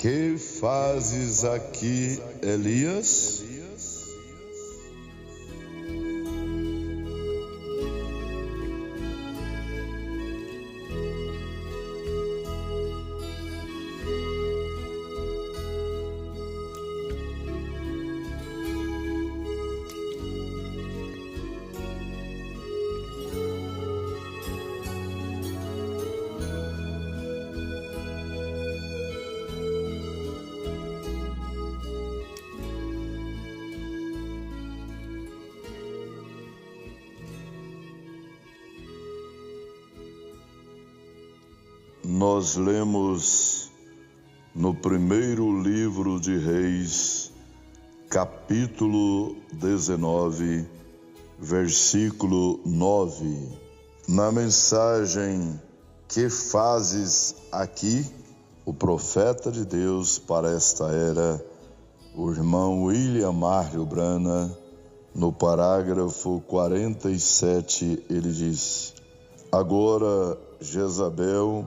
Que fazes aqui, Elias? Nós lemos no primeiro livro de Reis, capítulo 19, versículo 9. Na mensagem "Que fazes aqui?", o profeta de Deus para esta era, o irmão William Mário Brana, no parágrafo 47, ele diz: agora Jezabel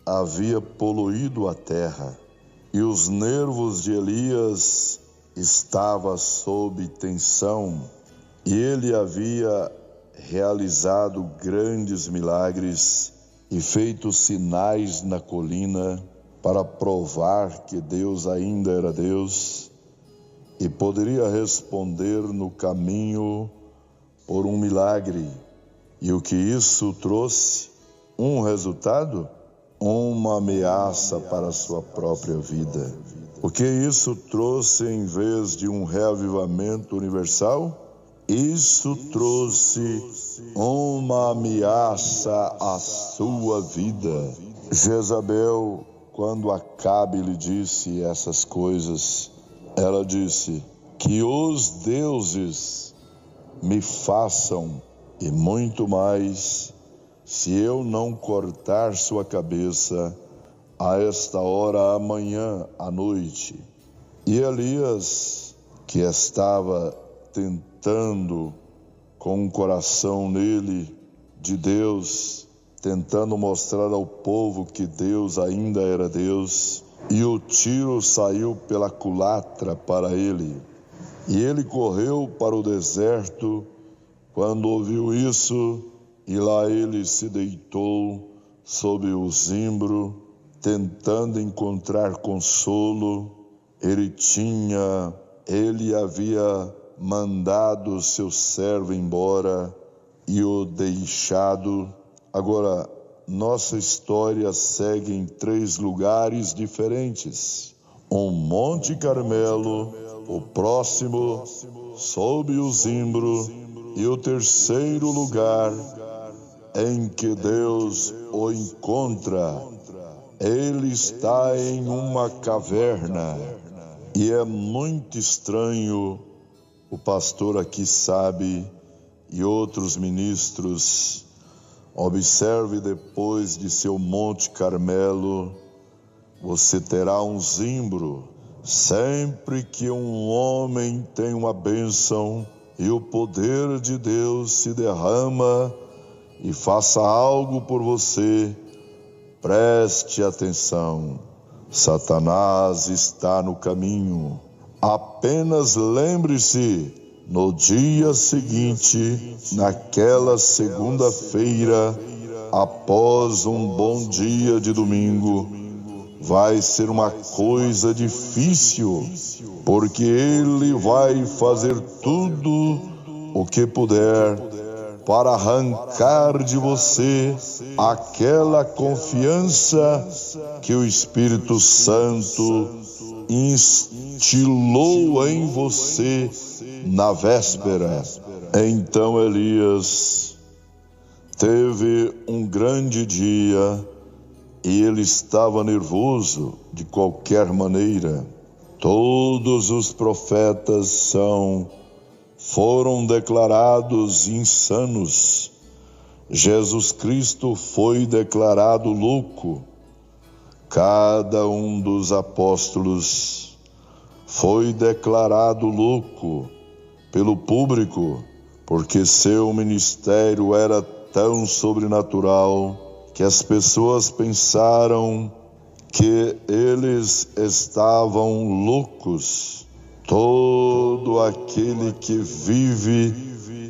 havia poluído a terra, e os nervos de Elias estavam sob tensão, e ele havia realizado grandes milagres e feito sinais na colina para provar que Deus ainda era Deus e poderia responder no caminho por um milagre. E o que isso trouxe? Um resultado? Uma ameaça para a sua própria vida. O que isso trouxe em vez de um reavivamento universal? Isso trouxe uma ameaça à sua vida. Jezabel, quando Acabe lhe disse essas coisas, ela disse: que os deuses me façam e muito mais, se eu não cortar sua cabeça a esta hora amanhã à noite. E Elias, que estava tentando com o coração nele de Deus, tentando mostrar ao povo que Deus ainda era Deus, e o tiro saiu pela culatra para ele. E ele correu para o deserto. Quando ouviu isso, e lá ele se deitou sob o zimbro, tentando encontrar consolo. Ele havia mandado seu servo embora e o deixado. Agora, nossa história segue em 3 lugares diferentes. Monte Carmelo, o próximo sob o zimbro, e o terceiro lugar em que Deus o encontra. Ele está em uma caverna. E é muito estranho, o pastor aqui sabe, e outros ministros. Observe, depois de seu Monte Carmelo, você terá um zimbro. Sempre que um homem tem uma bênção e o poder de Deus se derrama e faça algo por você, preste atenção. Satanás está no caminho. Apenas lembre-se, no dia seguinte, naquela segunda-feira, após um bom dia de domingo, vai ser uma coisa difícil, porque ele vai fazer tudo o que puder para arrancar de você aquela confiança que o Espírito Santo instilou em você na véspera. Então Elias teve um grande dia e ele estava nervoso de qualquer maneira. Todos os profetas foram declarados insanos. Jesus Cristo foi declarado louco. Cada um dos apóstolos foi declarado louco pelo público, porque seu ministério era tão sobrenatural que as pessoas pensaram que eles estavam loucos. Todo aquele que vive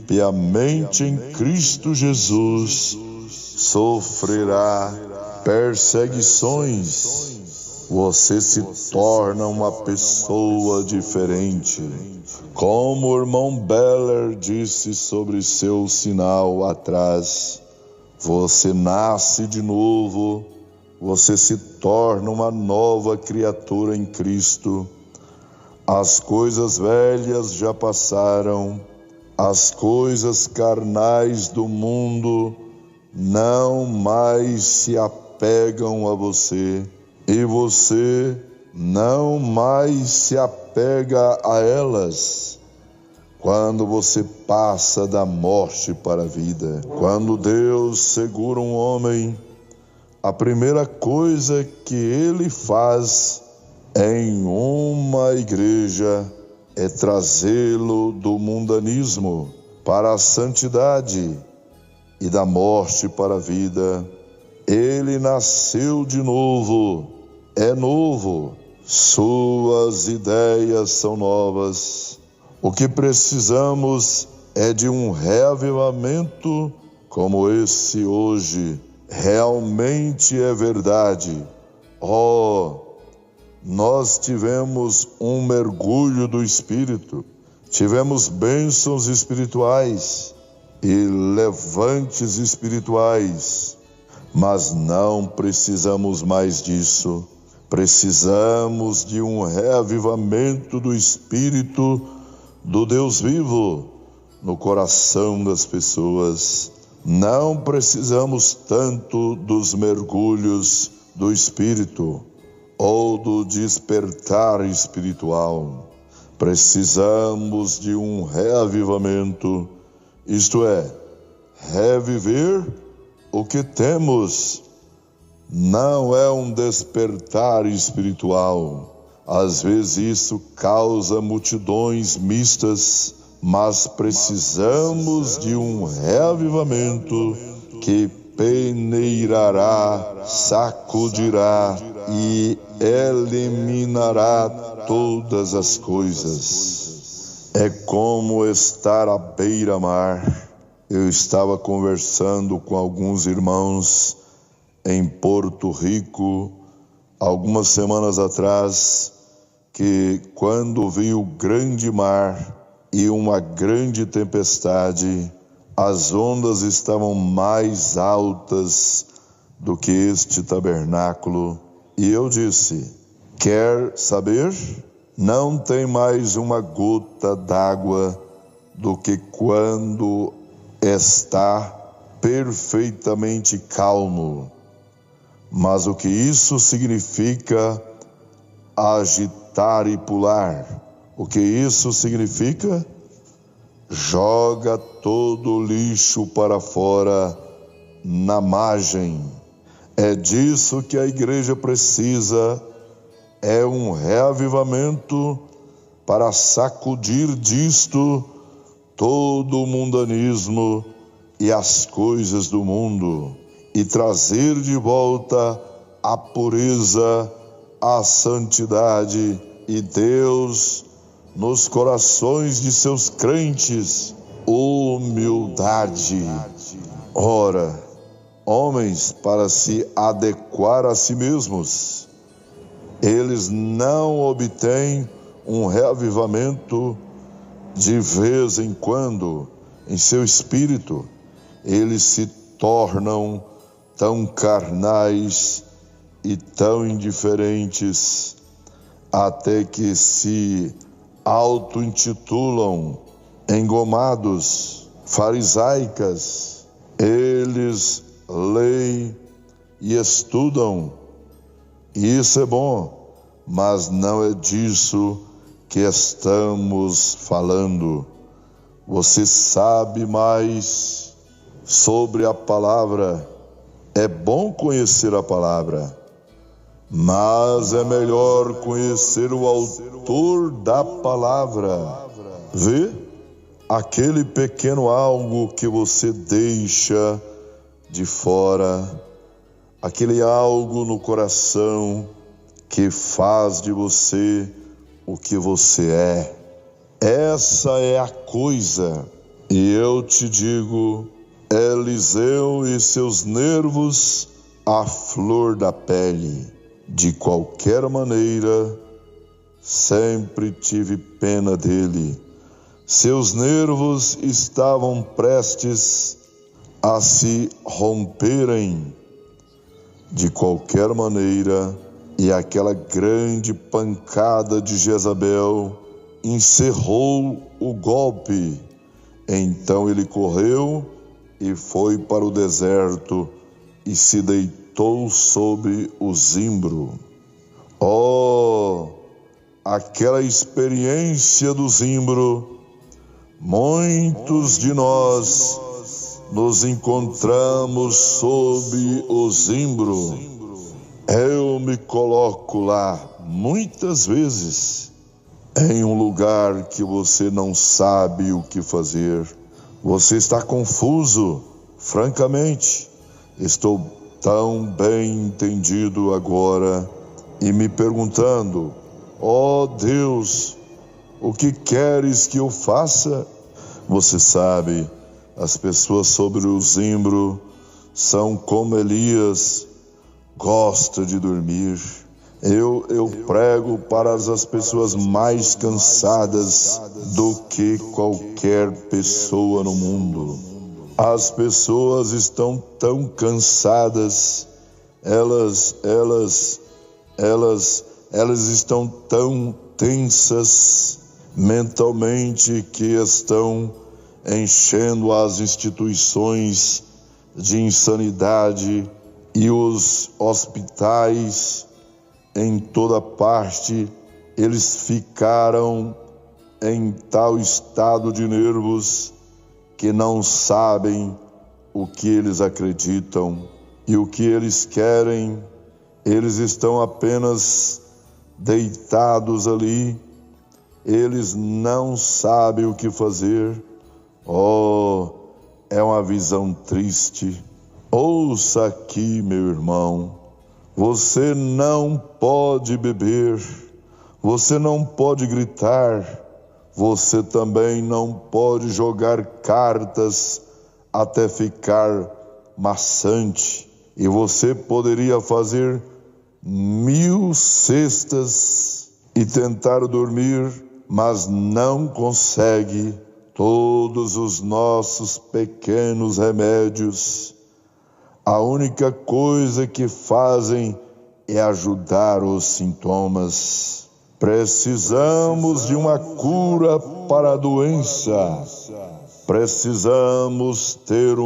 piamente em Cristo Jesus sofrerá perseguições. Você se torna uma pessoa diferente. Como o irmão Beller disse sobre seu sinal atrás, você nasce de novo, você se torna uma nova criatura em Cristo. As coisas velhas já passaram, as coisas carnais do mundo não mais se apegam a você. E você não mais se apega a elas. Quando você passa da morte para a vida, quando Deus segura um homem, a primeira coisa que ele faz em uma igreja é trazê-lo do mundanismo para a santidade e da morte para a vida. Ele nasceu de novo, é novo, suas ideias são novas. O que precisamos é de um reavivamento como esse hoje. Realmente é verdade. Nós tivemos um mergulho do Espírito, tivemos bênçãos espirituais e levantes espirituais. Mas não precisamos mais disso. Precisamos de um reavivamento do Espírito do Deus vivo no coração das pessoas. Não precisamos tanto dos mergulhos do Espírito ou do despertar espiritual. Precisamos de um reavivamento, isto é, reviver o que temos. Não é um despertar espiritual. Às vezes isso causa multidões mistas, mas precisamos de um reavivamento que peneirará, sacudirá e eliminará todas as coisas. É como estar à beira-mar. Eu estava conversando com alguns irmãos em Porto Rico, algumas semanas atrás, que quando vi o grande mar e uma grande tempestade, as ondas estavam mais altas do que este tabernáculo. E eu disse: quer saber? Não tem mais uma gota d'água do que quando está perfeitamente calmo. Mas o que isso significa agitar e pular? O que isso significa? Joga todo o lixo para fora na margem. É disso que a igreja precisa, é um reavivamento para sacudir disto todo o mundanismo e as coisas do mundo e trazer de volta a pureza, a santidade e Deus nos corações de seus crentes, humildade. Ora, homens para se adequar a si mesmos, eles não obtêm um reavivamento de vez em quando em seu espírito. Eles se tornam tão carnais e tão indiferentes, até que se auto-intitulam engomados, farisaicas. Eles leem e estudam, e isso é bom, mas não é disso que estamos falando. Você sabe mais sobre a palavra. É bom conhecer a palavra, mas é melhor conhecer o autor da palavra. Vê? Aquele pequeno algo que você deixa de fora, aquele algo no coração que faz de você o que você é. Essa é a coisa. E eu te digo, Eliseu e seus nervos à flor da pele. De qualquer maneira, sempre tive pena dele. Seus nervos estavam prestes a se romperem de qualquer maneira, e aquela grande pancada de Jezabel encerrou o golpe. Então ele correu e foi para o deserto e se deitou sobre o zimbro. Oh, aquela experiência do zimbro! Muitos de nós nos encontramos sob o zimbro. Eu me coloco lá muitas vezes em um lugar que você não sabe o que fazer. Você está confuso, francamente. Estou tão bem entendido agora e me perguntando: ó Deus, o que queres que eu faça? Você sabe, as pessoas sobre o zimbro são como Elias, gosta de dormir. Eu prego para as pessoas mais cansadas do que qualquer pessoa no mundo. As pessoas estão tão cansadas, elas estão tão tensas mentalmente que estão enchendo as instituições de insanidade e os hospitais em toda parte. Eles ficaram em tal estado de nervos que não sabem o que eles acreditam e o que eles querem. Eles estão apenas deitados ali, eles não sabem o que fazer. Oh, é uma visão triste. Ouça aqui, meu irmão, você não pode beber, você não pode gritar, você também não pode jogar cartas até ficar maçante. E você poderia fazer 1000 cestas e tentar dormir, mas não consegue. Todos os nossos pequenos remédios, a única coisa que fazem é ajudar os sintomas. Precisamos de uma cura para a doença. Precisamos ter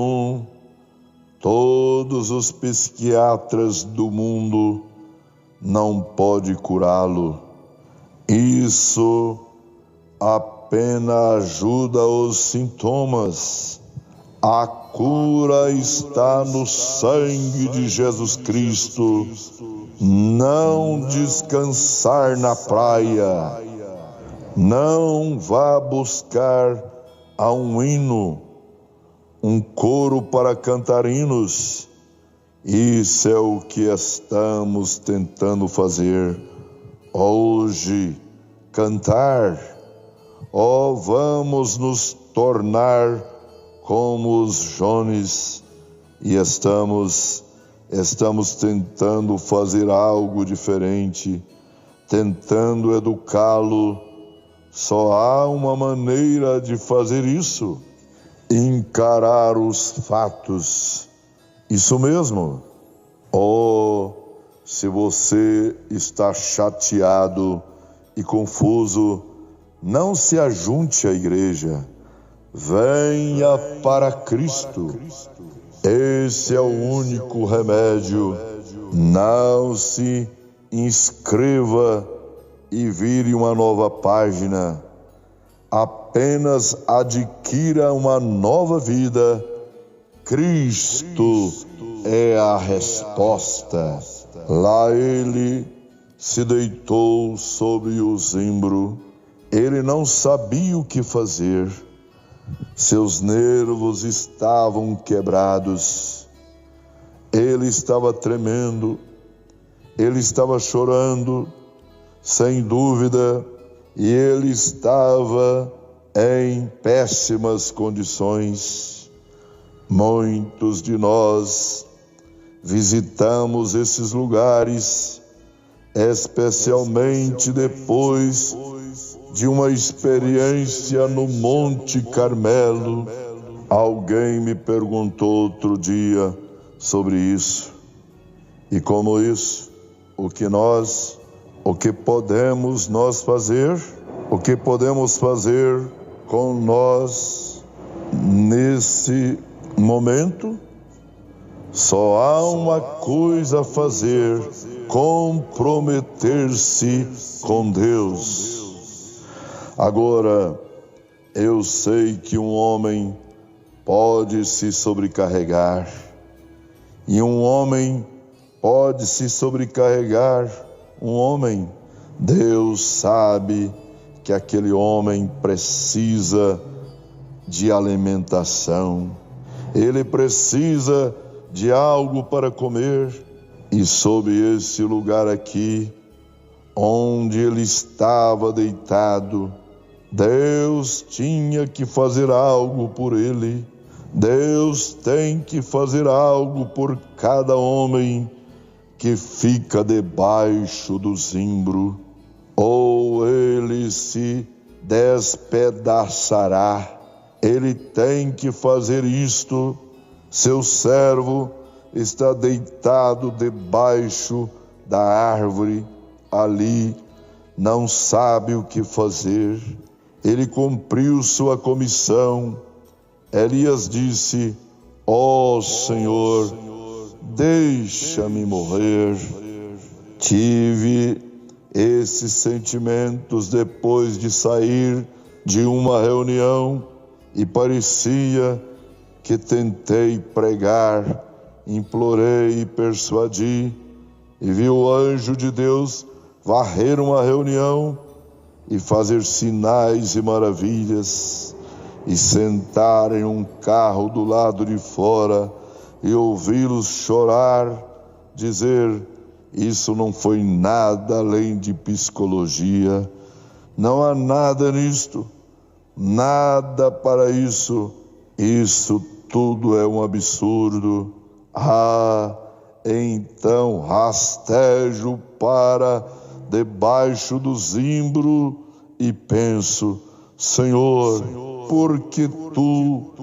Todos os psiquiatras do mundo não podem curá-lo. Isso apenas ajuda os sintomas. A cura está no sangue de Jesus Cristo. Não descansar na praia. Não vá buscar a um hino, um coro para cantar hinos. Isso é o que estamos tentando fazer hoje, cantar. Oh, vamos nos tornar como os Jones e estamos tentando fazer algo diferente, tentando educá-lo. Só há uma maneira de fazer isso: encarar os fatos. Isso mesmo. Oh, se você está chateado e confuso, não se ajunte à igreja. Venha para Cristo. Esse é o único remédio. Não se inscreva e vire uma nova página. Apenas adquira uma nova vida. Cristo é a resposta. Lá ele se deitou sobre o zimbro. Ele não sabia o que fazer. Seus nervos estavam quebrados. Ele estava tremendo, ele estava chorando, sem dúvida, e ele estava em péssimas condições. Muitos de nós visitamos esses lugares, especialmente depois de uma experiência no Monte Carmelo. Alguém me perguntou outro dia sobre isso. E como isso, o que podemos nós fazer? O que podemos fazer com nós nesse momento? Só há uma coisa a fazer: comprometer-se com Deus. Agora, eu sei que um homem pode se sobrecarregar, e um homem pode se sobrecarregar. Deus sabe que aquele homem precisa de alimentação, ele precisa de algo para comer. E sob esse lugar aqui, onde ele estava deitado, Deus tinha que fazer algo por ele. Deus tem que fazer algo por cada homem que fica debaixo do zimbro, ou ele se despedaçará. Ele tem que fazer isto. Seu servo está deitado debaixo da árvore, ali, não sabe o que fazer. Ele cumpriu sua comissão. Elias disse: ó Senhor, deixa-me morrer. Tive esses sentimentos depois de sair de uma reunião e parecia que tentei pregar, implorei e persuadi, e vi o anjo de Deus varrer uma reunião e fazer sinais e maravilhas, e sentar em um carro do lado de fora e ouvi-los chorar, dizer: isso não foi nada além de psicologia, não há nada nisto, nada para isso, isso tudo é um absurdo. Então rastejo para debaixo do zimbro e penso: Senhor, porque tu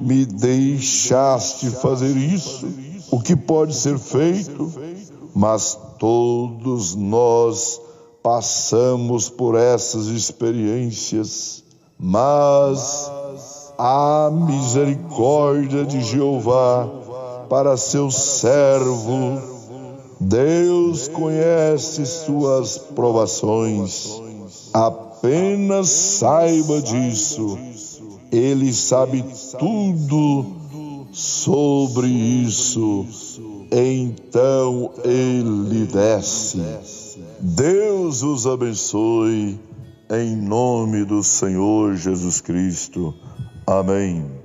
me deixaste fazer isso? O que pode ser feito? Mas todos nós passamos por essas experiências, mas a misericórdia de Jeová para seu servo. Deus conhece suas provações. Apenas saiba disso. Ele sabe tudo sobre isso. Então ele desce. Deus os abençoe, em nome do Senhor Jesus Cristo. Amém.